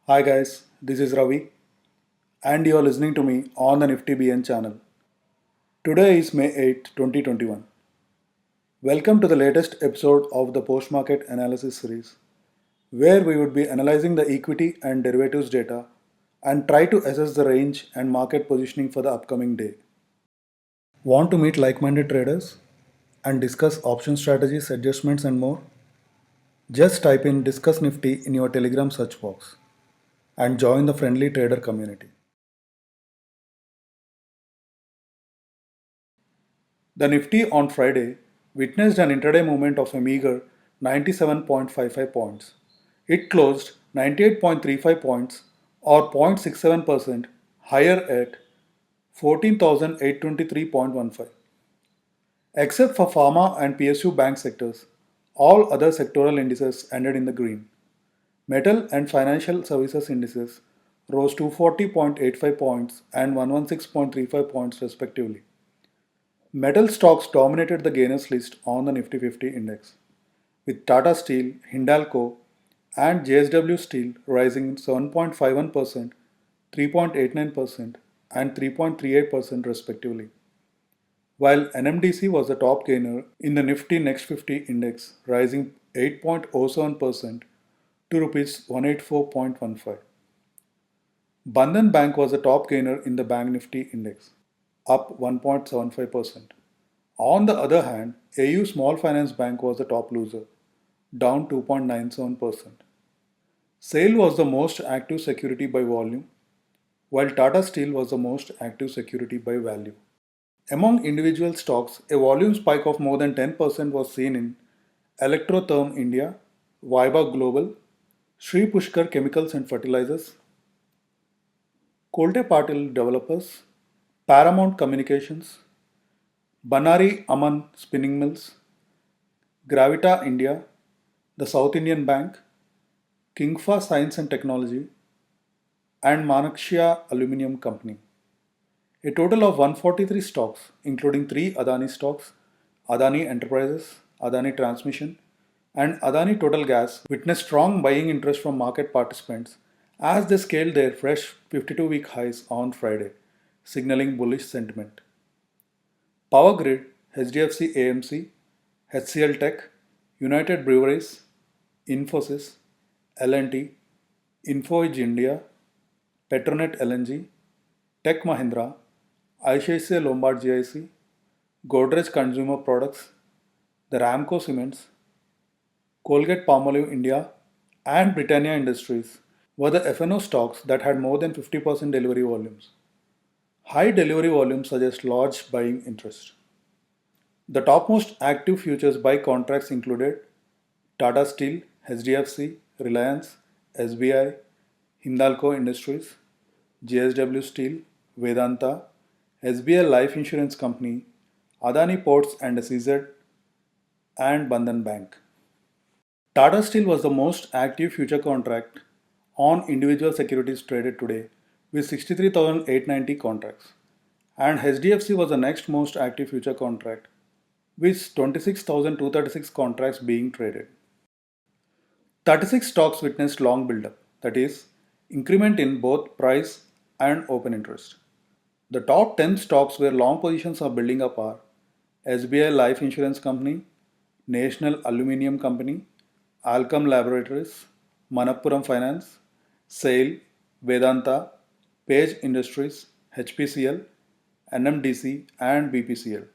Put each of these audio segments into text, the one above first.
Hi guys, this is Ravi and you are listening to me on the Nifty BN channel. Today is May 8th, 2021. Welcome to the latest episode of the Post Market Analysis series, where we would be analyzing the equity and derivatives data and try to assess the range and market positioning for the upcoming day. Want to meet like minded traders and discuss option strategies, adjustments, and more? Just type in Discuss Nifty in your Telegram search box and join the friendly trader community. The Nifty on Friday witnessed an intraday movement of a meager 97.55 points. It closed 98.35 points or 0.67% higher at 14,823.15. Except for pharma and PSU bank sectors, all other sectoral indices ended in the green. Metal and financial services indices rose 240.85 points and 116.35 points respectively. Metal stocks dominated the gainers list on the Nifty 50 index, with Tata Steel, Hindalco, and JSW Steel rising 7.51%, 3.89%, and 3.38% respectively, while NMDC was the top gainer in the Nifty Next 50 index, rising 8.07% to rupees 184.15. Bandhan Bank was the top gainer in the Bank Nifty index, up 1.75%. On the other hand, AU Small Finance Bank was the top loser, down 2.97%. SAIL was the most active security by volume, while Tata Steel was the most active security by value. Among individual stocks, a volume spike of more than 10% was seen in Electrotherm India, Viba Global, Sri Pushkar Chemicals and Fertilizers, Kolte Patil Developers, Paramount Communications, Banari Aman Spinning Mills, Gravita India, the South Indian Bank, Kingfa Science and Technology, and Manakshya Aluminium Company. A total of 143 stocks, including 3 Adani stocks, Adani Enterprises, Adani Transmission, and Adani Total Gas, witnessed strong buying interest from market participants as they scaled their fresh 52-week highs on Friday, signaling bullish sentiment. Power Grid, HDFC AMC, HCL Tech, United Breweries, Infosys, L&T, Infoage India, Petronet LNG, Tech Mahindra, ICICI Lombard GIC, Godrej Consumer Products, the Ramco Cements, Colgate Palmolive India, and Britannia Industries were the FNO stocks that had more than 50% delivery volumes. High delivery volumes suggest large buying interest. The topmost active futures buy contracts included Tata Steel, HDFC, Reliance, SBI, Hindalco Industries, JSW Steel, Vedanta, SBI Life Insurance Company, Adani Ports and SEZ, and Bandhan Bank. Tata Steel was the most active future contract on individual securities traded today with 63,890 contracts, and HDFC was the next most active future contract with 26,236 contracts being traded. 36 stocks witnessed long buildup, that is, increment in both price and open interest. The top 10 stocks where long positions are building up are SBI Life Insurance Company, National Aluminium Company, Alchem Laboratories, Manappuram Finance, SAIL, Vedanta, Page Industries, HPCL, NMDC, and BPCL.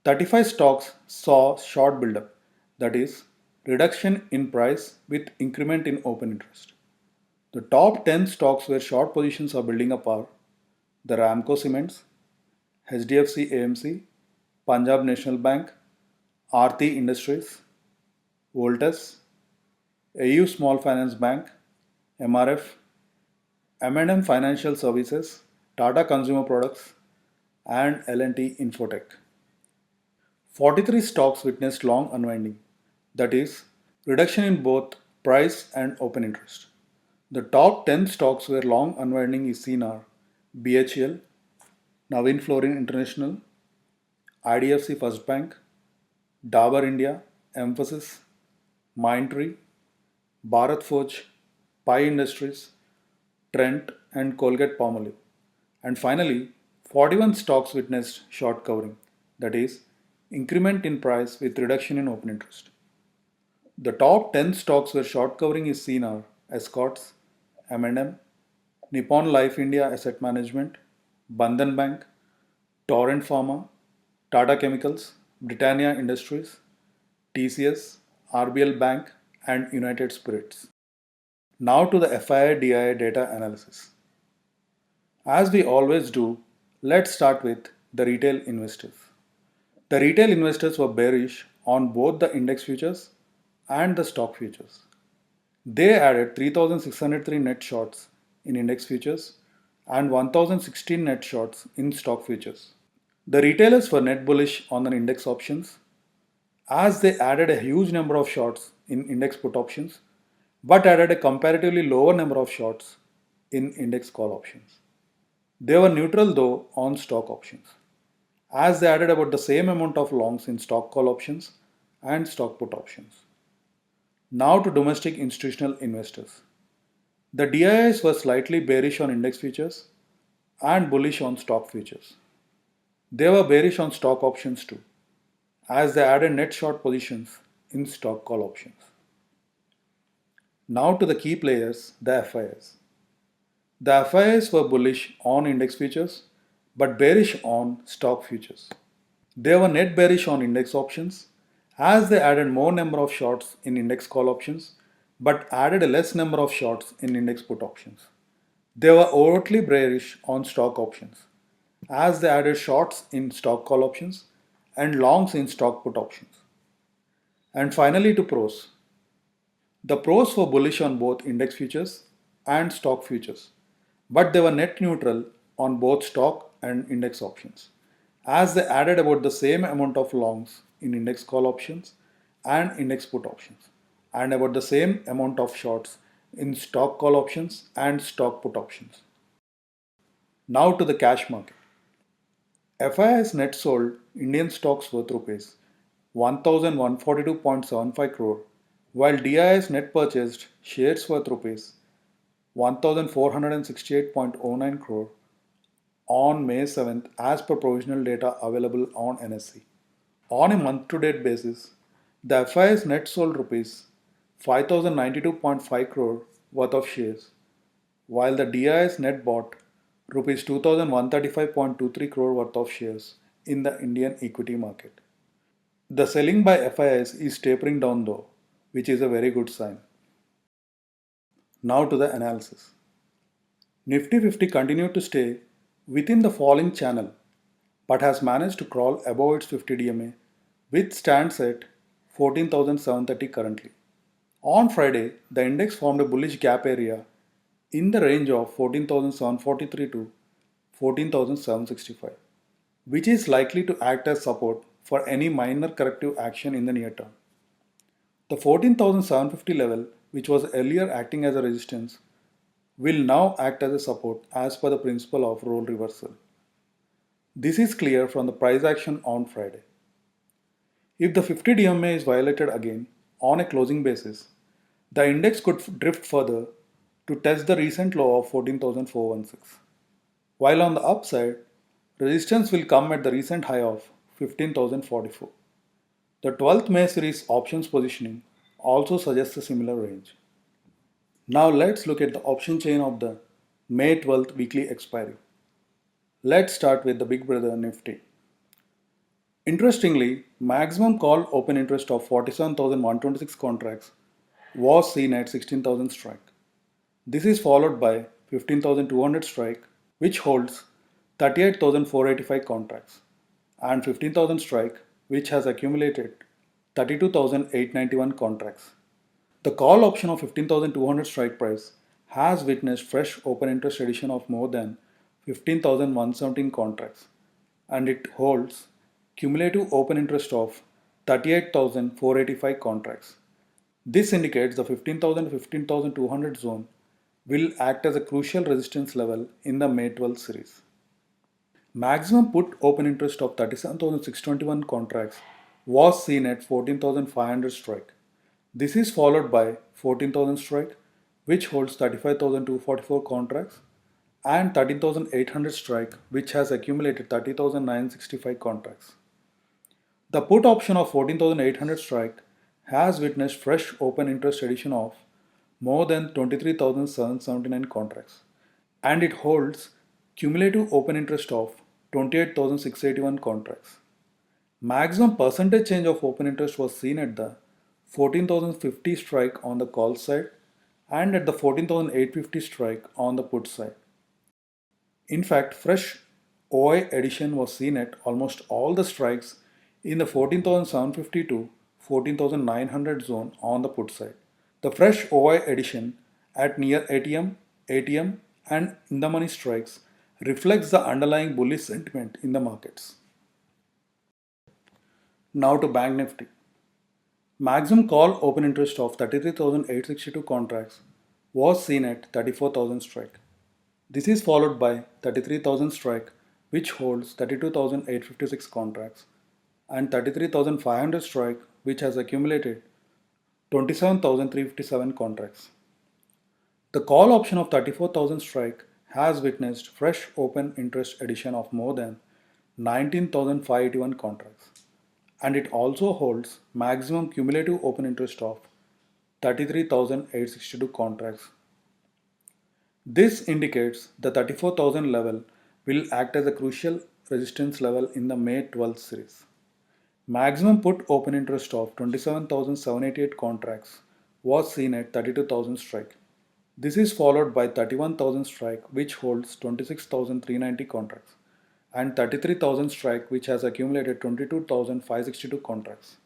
35 stocks saw short buildup, that is, reduction in price with increment in open interest. The top 10 stocks where short positions are building up are the Ramco Cements, HDFC AMC, Punjab National Bank, Aarti Industries, Voltas, AU Small Finance Bank, MRF, M&M Financial Services, Tata Consumer Products, and L&T Infotech. 43 stocks witnessed long unwinding, that is, reduction in both price and open interest. The top 10 stocks where long unwinding is seen are BHEL, Navin Fluorine International, IDFC First Bank, Dabur India, Emphasis, Mindtree, Bharat Forge, Pi Industries, Trent, and Colgate Palmolive. And finally, 41 stocks witnessed short covering, that is, increment in price with reduction in open interest. The top 10 stocks where short covering is seen are Escorts, M&M, Nippon Life India Asset Management, Bandhan Bank, Torrent Pharma, Tata Chemicals, Britannia Industries, TCS, RBL Bank, and United Spirits. Now to the FII DII data analysis. As we always do, let's start with the retail investors. The retail investors were bearish on both the index futures and the stock futures. They added 3,603 net shorts in index futures and 1,016 net shorts in stock futures. The retailers were net bullish on the index options as they added a huge number of shorts in index put options but added a comparatively lower number of shorts in index call options. They were neutral though on stock options as they added about the same amount of longs in stock call options and stock put options. Now to domestic institutional investors. The DIIs were slightly bearish on index futures and bullish on stock futures. They were bearish on stock options too, as they added net short positions in stock call options. Now to the key players, the FIs. The FIs were bullish on index futures but bearish on stock futures. They were net bearish on index options as they added more number of shorts in index call options but added a less number of shorts in index put options. They were overtly bearish on stock options as they added shorts in stock call options and longs in stock put options. And finally to pros. The pros were bullish on both index futures and stock futures, but they were net neutral on both stock and index options, as they added about the same amount of longs in index call options and index put options, and about the same amount of shorts in stock call options and stock put options. Now to the cash market. FIS net sold Indian stocks worth rupees 1142.75 crore, while DIS net purchased shares worth rupees 1468.09 crore on May 7th as per provisional data available on NSE. On a month to date basis, the FIS net sold rupees 5092.5 crore worth of shares, while the DIS net bought rupees 2135.23 crore worth of shares in the Indian equity market. The selling by FIS is tapering down though, which is a very good sign. Now to the analysis. Nifty 50 continued to stay within the falling channel but has managed to crawl above its 50 DMA, which stands at 14,730 currently. On Friday, the index formed a bullish gap area in the range of 14,743 to 14,765, which is likely to act as support for any minor corrective action in the near term. The 14,750 level, which was earlier acting as a resistance, will now act as a support as per the principle of role reversal. This is clear from the price action on Friday. If the 50 DMA is violated again on a closing basis, the index could drift further to test the recent low of 14,416. While on the upside, resistance will come at the recent high of 15,044. The 12th May series options positioning also suggests a similar range. Now let's look at the option chain of the May 12th weekly expiry. Let's start with the big brother Nifty. Interestingly, maximum call open interest of 47,126 contracts was seen at 16,000 strike. This is followed by 15,200 strike, which holds 38,485 contracts, and 15,000 strike, which has accumulated 32,891 contracts. The call option of 15,200 strike price has witnessed fresh open interest addition of more than 15,117 contracts, and it holds cumulative open interest of 38,485 contracts. This indicates the 15,000 to 15,200 zone will act as a crucial resistance level in the May 12 series. Maximum put open interest of 37,621 contracts was seen at 14,500 strike. This is followed by 14,000 strike, which holds 35,244 contracts, and 13,800 strike, which has accumulated 30,965 contracts. The put option of 14,800 strike has witnessed fresh open interest addition of more than 23,779 contracts, and it holds cumulative open interest of 28,681 contracts. Maximum percentage change of open interest was seen at the 14,050 strike on the call side and at the 14,850 strike on the put side. In fact, fresh OI addition was seen at almost all the strikes in the 14,750 to 14,900 zone on the put side. The fresh OI addition at near ATM, and in the money strikes reflects the underlying bullish sentiment in the markets. Now to Bank Nifty. Maximum call open interest of 33,862 contracts was seen at 34,000 strike. This is followed by 33,000 strike, which holds 32,856 contracts, and 33,500 strike, which has accumulated 27,357 contracts. The call option of 34,000 strike has witnessed fresh open interest addition of more than 19,581 contracts, and it also holds maximum cumulative open interest of 33,862 contracts. This indicates the 34,000 level will act as a crucial resistance level in the May 12th series. Maximum put open interest of 27,788 contracts was seen at 32,000 strike. This is followed by 31,000 strike, which holds 26,390 contracts, and 33,000 strike, which has accumulated 22,562 contracts.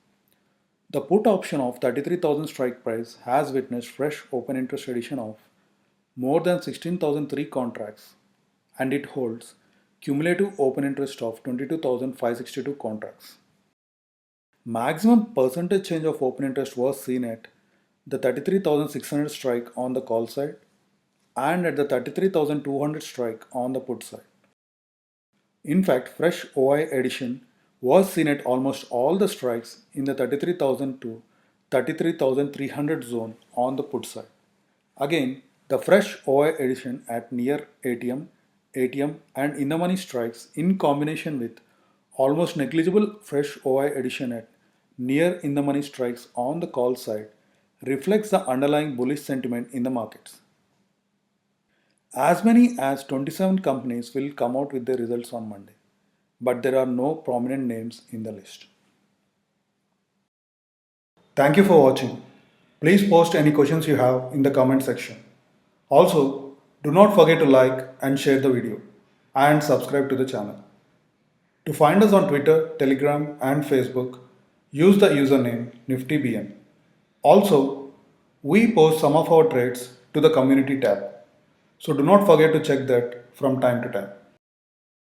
The put option of 33,000 strike price has witnessed fresh open interest addition of more than 16,003 contracts, and it holds cumulative open interest of 22,562 contracts. Maximum percentage change of open interest was seen at the 33,600 strike on the call side and at the 33,200 strike on the put side. In fact, fresh OI addition was seen at almost all the strikes in the 33,000 to 33,300 zone on the put side. Again, the fresh OI addition at near ATM, and in the money strikes in combination with almost negligible fresh OI addition at near in the money strikes on the call side reflects the underlying bullish sentiment in the markets. As many as 27 companies will come out with their results on Monday, but there are no prominent names in the list. Thank you for watching. Please post any questions you have in the comment section. Also, do not forget to like and share the video and subscribe to the channel. To find us on Twitter, Telegram and Facebook, use the username NiftyBN. Also, we post some of our trades to the community tab, so do not forget to check that from time to time.